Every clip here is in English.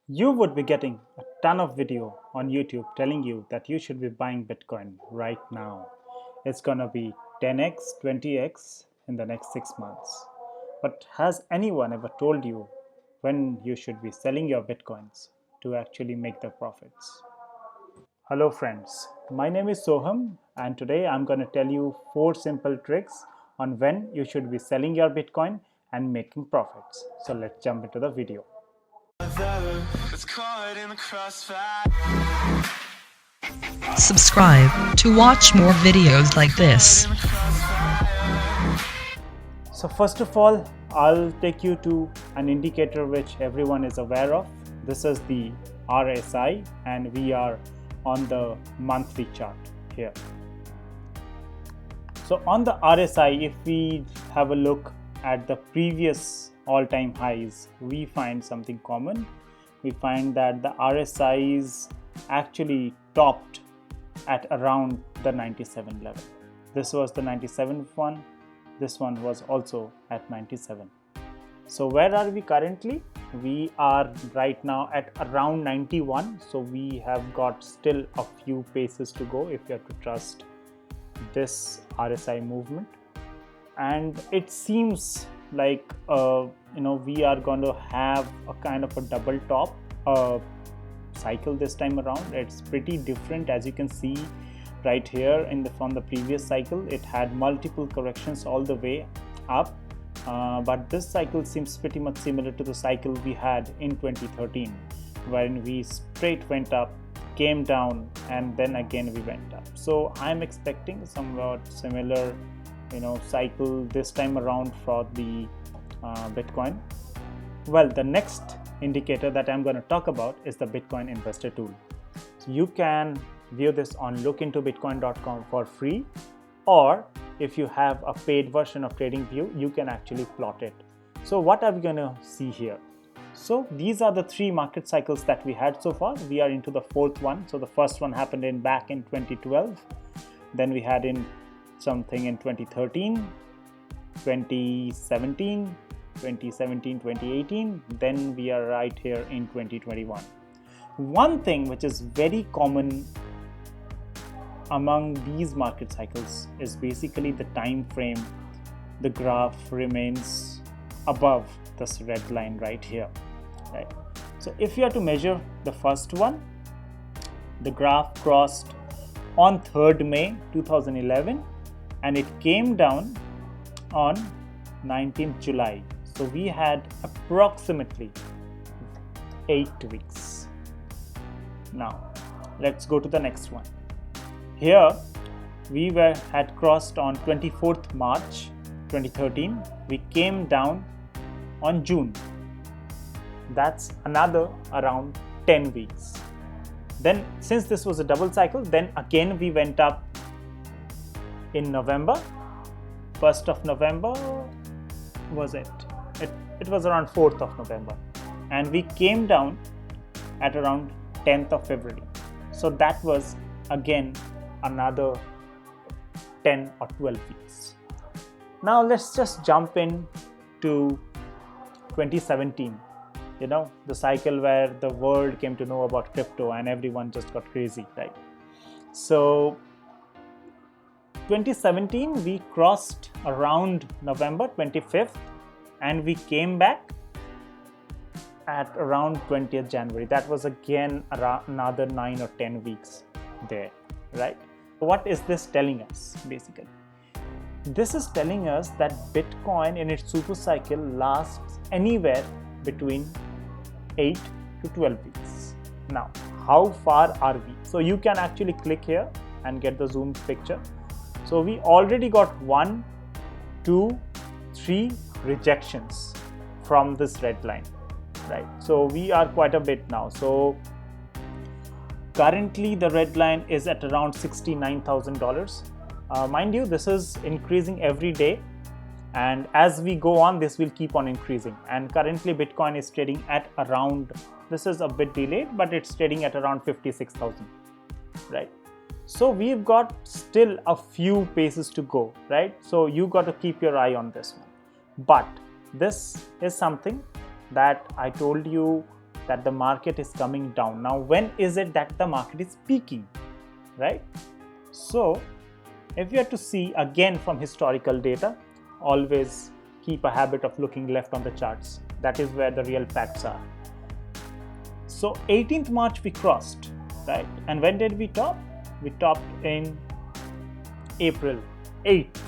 You would be getting a ton of video on YouTube telling you that you should be buying Bitcoin right now. It's gonna be 10x, 20x in the next 6 months. But has anyone ever told you when you should be selling your Bitcoins to actually make the profits? Hello friends, my name is Soham and today I'm going to tell you 4 simple tricks on when you should be selling your Bitcoin and making profits. So let's jump into the video. Subscribe to watch more videos like this. So first of all, I'll take you to an indicator which everyone is aware of. This is the RSI and we are on the monthly chart here. So on the RSI, if we have a look at the previous all-time highs, we find something common. We find that the RSIs actually topped at around the 97 level. This was the 97th one. This one was also at 97. So where are we currently? We are right now at around 91. So we have got still a few paces to go if you have to trust this RSI movement. And it seems like we are going to have a kind of a double top cycle this time around. It's pretty different, as you can see right here from the previous cycle. It had multiple corrections all the way up, but this cycle seems pretty much similar to the cycle we had in 2013, when we straight went up, came down, and then again we went up. So I'm expecting somewhat similar cycle this time around for the Bitcoin. Well, the next indicator that I'm going to talk about is the Bitcoin investor tool. So you can view this on lookintobitcoin.com for free, or if you have a paid version of TradingView, you can actually plot it. So what are we going to see here? So these are the 3 market cycles that we had so far. We are into the 4th one. So the first one happened back in 2012. Then we had something in 2013, 2017, 2018, then we are right here in 2021. One thing which is very common among these market cycles is basically the time frame. The graph remains above this red line right here, right? So if you are to measure the first one, the graph crossed on 3rd May 2011 and it came down on 19th July. So we had approximately 8 weeks. Now let's go to the next one. Here we had crossed on 24th March 2013. We came down on June. That's another around 10 weeks. Then since this was a double cycle, then again we went up in November. 1st of November was it? It was around 4th of November, and we came down at around 10th of February. So that was again another 10 or 12 weeks. Now let's just jump in to 2017, the cycle where the world came to know about crypto and everyone just got crazy, right? So 2017 we crossed around November 25th and we came back at around 20th January. That was again around another 9 or 10 weeks there, right? What is this telling us basically? This is telling us that Bitcoin in its super cycle lasts anywhere between 8 to 12 weeks. Now, how far are we? So you can actually click here and get the zoom picture. So we already got 1, 2, 3 rejections from this red line, right? So we are quite a bit now. So currently the red line is at around $69,000. Mind you, this is increasing every day, and as we go on, this will keep on increasing. And currently Bitcoin is trading at around, this is a bit delayed, but it's trading at around 56,000, right? So we've got still a few paces to go, right? So you got to keep your eye on this one. But this is something that I told you that the market is coming down. Now, when is it that the market is peaking, right? So if you have to see again from historical data, always keep a habit of looking left on the charts. That is where the real facts are. So 18th March we crossed, right? And when did we top? We topped in April 8th,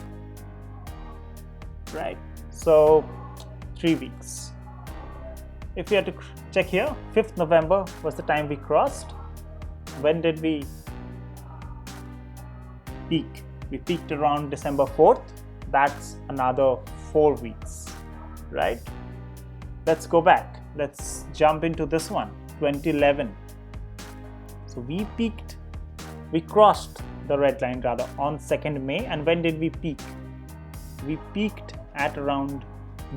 right? So 3 weeks. If you had to check here, 5th November was the time we crossed. When did we peak? We peaked around December 4th. That's another 4 weeks, right? Let's go back. Let's jump into this one, 2011. So we peaked, we crossed the red line rather on 2nd May. And when did we peak? We peaked at around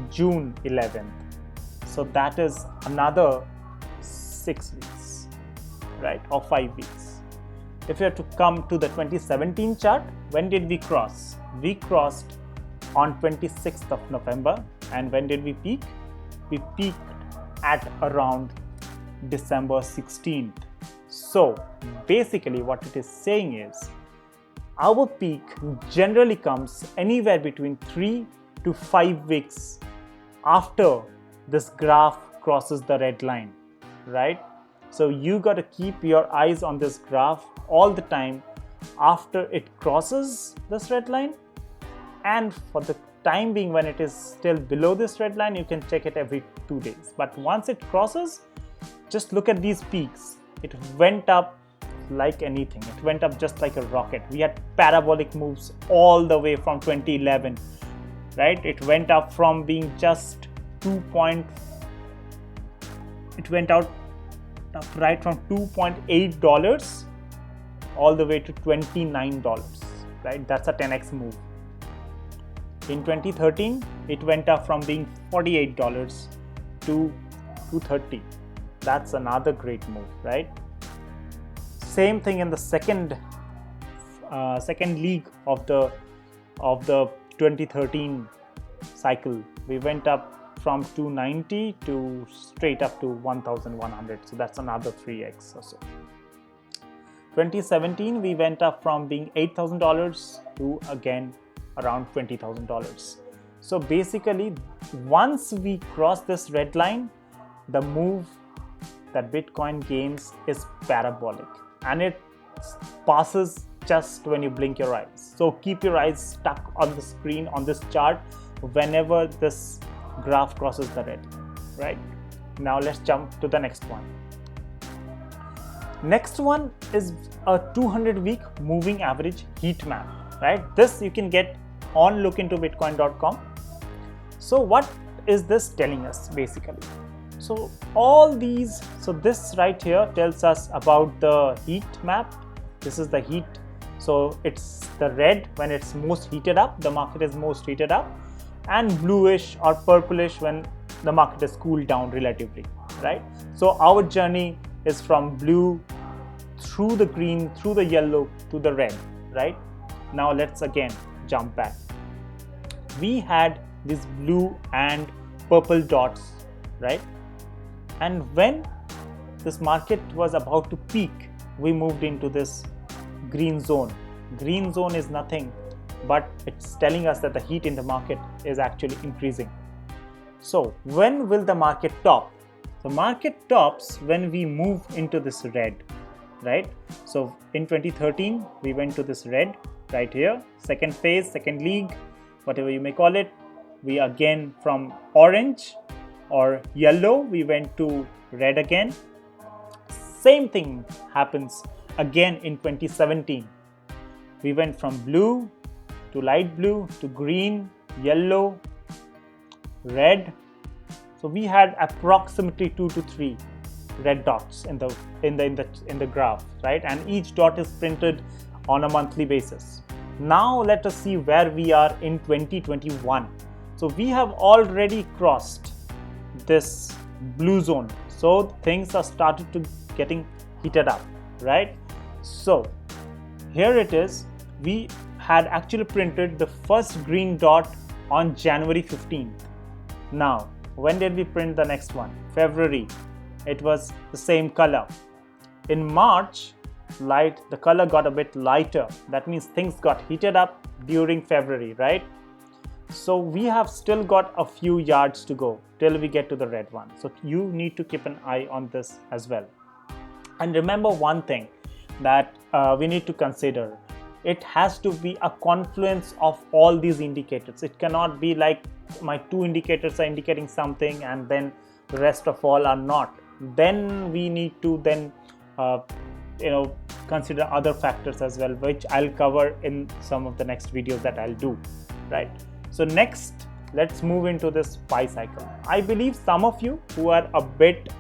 June 11th. So that is another 6 weeks, right? Or 5 weeks. If you have to come to the 2017 chart, when did we cross? We crossed on 26th of November. And when did we peak? We peaked at around December 16th. So basically what it is saying is our peak generally comes anywhere between 3 to 5 weeks after this graph crosses the red line, right? So you got to keep your eyes on this graph all the time after it crosses this red line, and for the time being when it is still below this red line, you can check it every 2 days. But once it crosses, just look at these peaks. It went up like anything. It went up just like a rocket. We had parabolic moves all the way from 2011, right? It went up from being just it went out right from $2.8 all the way to $29, right? That's a 10x move. In 2013, it went up from being $48 to $230. That's another great move, right? Same thing in the second league of the 2013 cycle. We went up from 290 to straight up to 1,100. So that's another 3x or so. 2017, we went up from being $8,000 to again around $20,000. So basically, once we cross this red line, the move that Bitcoin gains is parabolic, and it passes just when you blink your eyes. So keep your eyes stuck on the screen on this chart whenever this graph crosses the red, right? Now let's jump to the next one. Next one is a 200-week moving average heat map, right? This you can get on lookintobitcoin.com. So what is this telling us basically? So this right here tells us about the heat map. This is the heat. So it's the red when it's most heated up, the market is most heated up, and bluish or purplish when the market is cooled down relatively, right? So our journey is from blue through the green, through the yellow to the red, right? Now let's again jump back. We had these blue and purple dots, right? And when this market was about to peak, we moved into this green zone. Green zone is nothing but it's telling us that the heat in the market is actually increasing. So when will the market top? The market tops when we move into this red, right? So in 2013, we went to this red right here, second phase, second league, whatever you may call it. We again from orange or yellow, we went to red again. Same thing happens again in 2017. We went from blue to light blue to green, yellow, red. So we had approximately 2 to 3 red dots in the graph, right? And each dot is printed on a monthly basis. Now let us see where we are in 2021. So we have already crossed this blue zone. So things are started to getting heated up, right? So here it is. We had actually printed the first green dot on January 15th. Now, when did we print the next one? February it was the same color. In March, the color got a bit lighter. That means things got heated up during February, right? So we have still got a few yards to go till we get to the red one. So you need to keep an eye on this as well. And remember one thing that we need to consider. It has to be a confluence of all these indicators. It cannot be like my two indicators are indicating something and then the rest of all are not. Then we need to then consider other factors as well, which I'll cover in some of the next videos that I'll do, right? So next, let's move into this pi cycle. I believe some of you who are a bit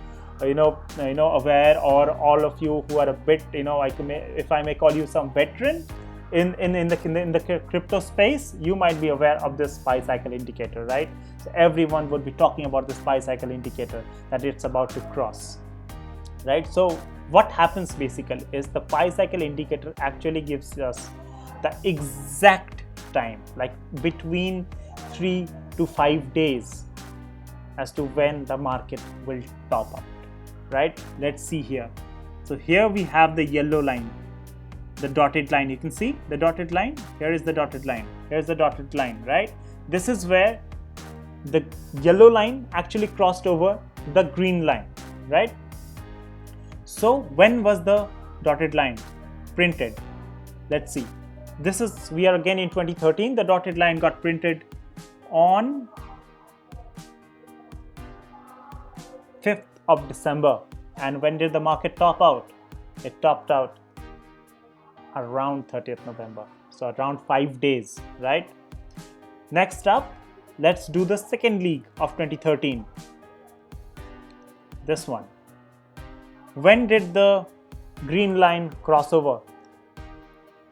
aware, or all of you who are a bit if I may call you some veteran in the crypto space, you might be aware of this pi cycle indicator, right? So everyone would be talking about this pi cycle indicator, that it's about to cross, right? So what happens basically is the pi cycle indicator actually gives us the exact time, like between 3 to 5 days, as to when the market will top up, right? Let's see here. So here we have the yellow line, the dotted line. You can see the dotted line. Here is the dotted line. Here's the dotted line, right? This is where the yellow line actually crossed over the green line, right? So when was the dotted line printed? Let's see. We are again in 2013. The dotted line got printed on 5th of December. And when did the market top out? It topped out around 30th November. So around 5 days, right? Next up, let's do the second leg of 2013. This one. When did the green line cross over?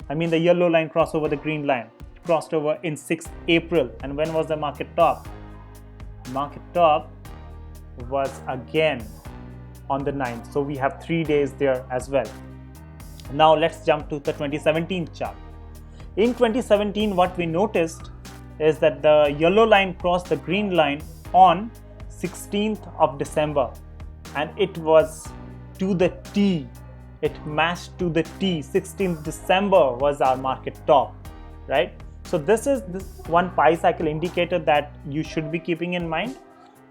The yellow line crossed over the green line. It crossed over in 6th April. And when was the market top? Market top was again on the 9th. So we have 3 days there as well. Now let's jump to the 2017 chart. In 2017, what we noticed is that the yellow line crossed the green line on 16th of December. And it was to the T. It matched to the T. 16th December was our market top, right? So this is one pi cycle indicator that you should be keeping in mind.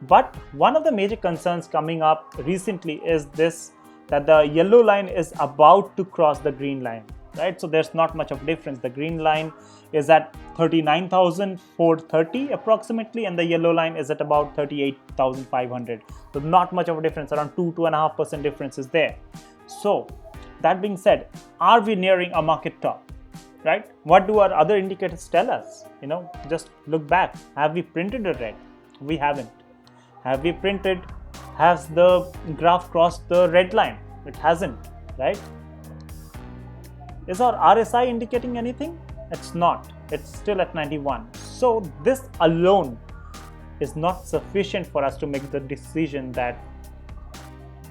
But one of the major concerns coming up recently is this, that the yellow line is about to cross the green line, right? So there's not much of difference. The green line is at 39,430 approximately, and the yellow line is at about 38,500. So not much of a difference, around 2.5% difference is there. So that being said, are we nearing a market top, right? What do our other indicators tell us? Just look back. Have we printed a red? We haven't. Have we printed? Has the graph crossed the red line? It hasn't, right? Is our RSI indicating anything? It's not. It's still at 91. So this alone is not sufficient for us to make the decision that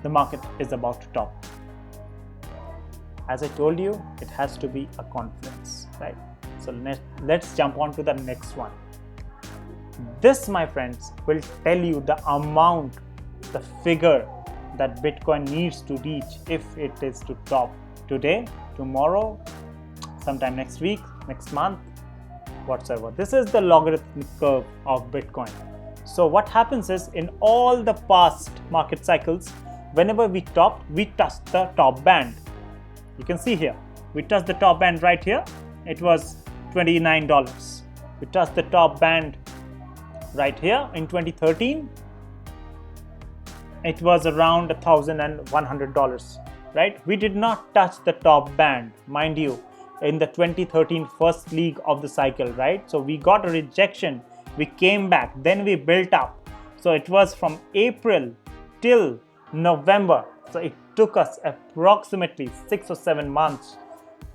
the market is about to top. As I told you, it has to be a confluence, right? So let's jump on to the next one. This, my friends, will tell you the amount, the figure that Bitcoin needs to reach if it is to top today, tomorrow, sometime next week, next month, whatsoever. This is the logarithmic curve of Bitcoin. So what happens is, in all the past market cycles, whenever we topped, we touched the top band. You can see here, we touched the top band right here. It was $29. We touched the top band right here in 2013. It was around $1,100, right? We did not touch the top band, mind you, in the 2013 first leg of the cycle, right? So we got a rejection, we came back, then we built up. So it was from April till November. So it took us approximately 6 or 7 months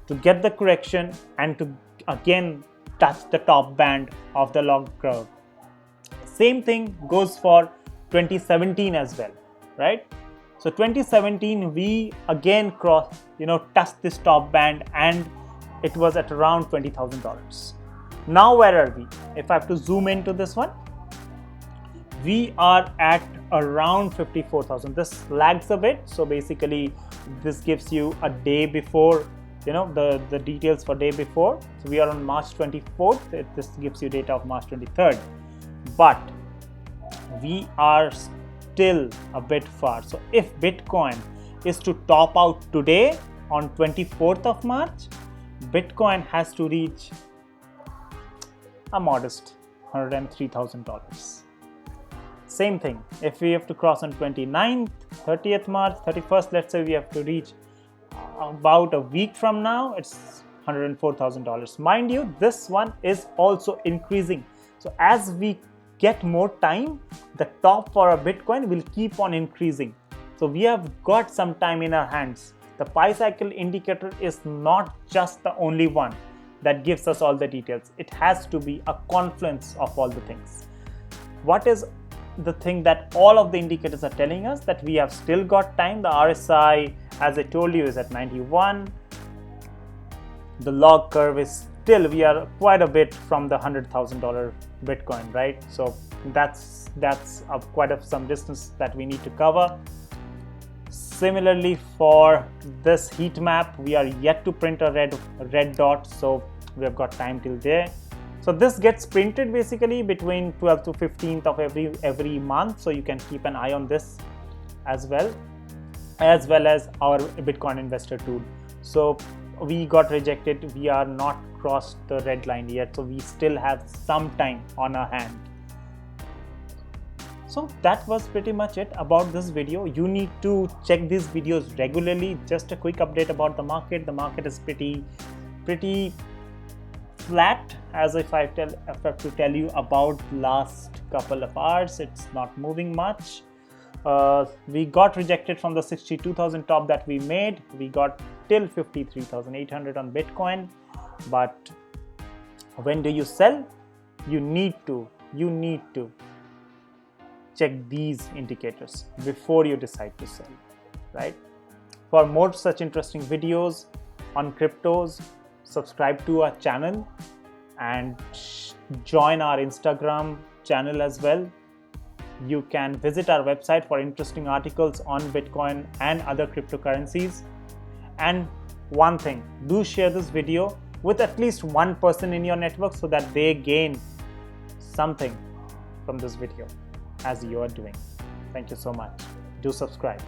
to get the correction and to again touch the top band of the log curve. Same thing goes for 2017 as well, right? So 2017 we again touched this top band and it was at around $20,000. Now where are we? If I have to zoom into this one, we are at around 54,000. This lags a bit, so basically this gives you a day before, the details for day before. So we are on March 24th. This gives you data of March 23rd, but we are still a bit far. So if Bitcoin is to top out today on 24th of March, Bitcoin has to reach a modest $103,000. Same thing, if we have to cross on 29th, 30th March, 31st, let's say we have to reach about a week from now, it's $104,000. Mind you, this one is also increasing. So as we get more time, the top for a Bitcoin will keep on increasing. So we have got some time in our hands. The pi cycle indicator is not just the only one that gives us all the details. It has to be a confluence of all the things. What is the thing that all of the indicators are telling us? That we have still got time. The RSI, as I told you, is at 91. The log curve is still, we are quite a bit from the $100,000 Bitcoin, right? So that's quite some distance that we need to cover. Similarly, for this heat map, we are yet to print a red dot, so we have got time till there. So this gets printed basically between 12th to 15th of every month, so you can keep an eye on this as well as our Bitcoin investor tool. So we got rejected, we are not crossed the red line yet, so we still have some time on our hand. So that was pretty much it about this video. You need to check these videos regularly. Just a quick update about the market. The market is pretty flat, as if I have to tell you about last couple of hours. It's not moving much. We got rejected from the 62,000 top that we made. We got till 53,800 on Bitcoin. But when do you sell? You need to check these indicators before you decide to sell, right? For more such interesting videos on cryptos, subscribe to our channel and join our Instagram channel as well. You can visit our website for interesting articles on Bitcoin and other cryptocurrencies. And one thing, do share this video with at least one person in your network so that they gain something from this video as you are doing. Thank you so much. Do subscribe.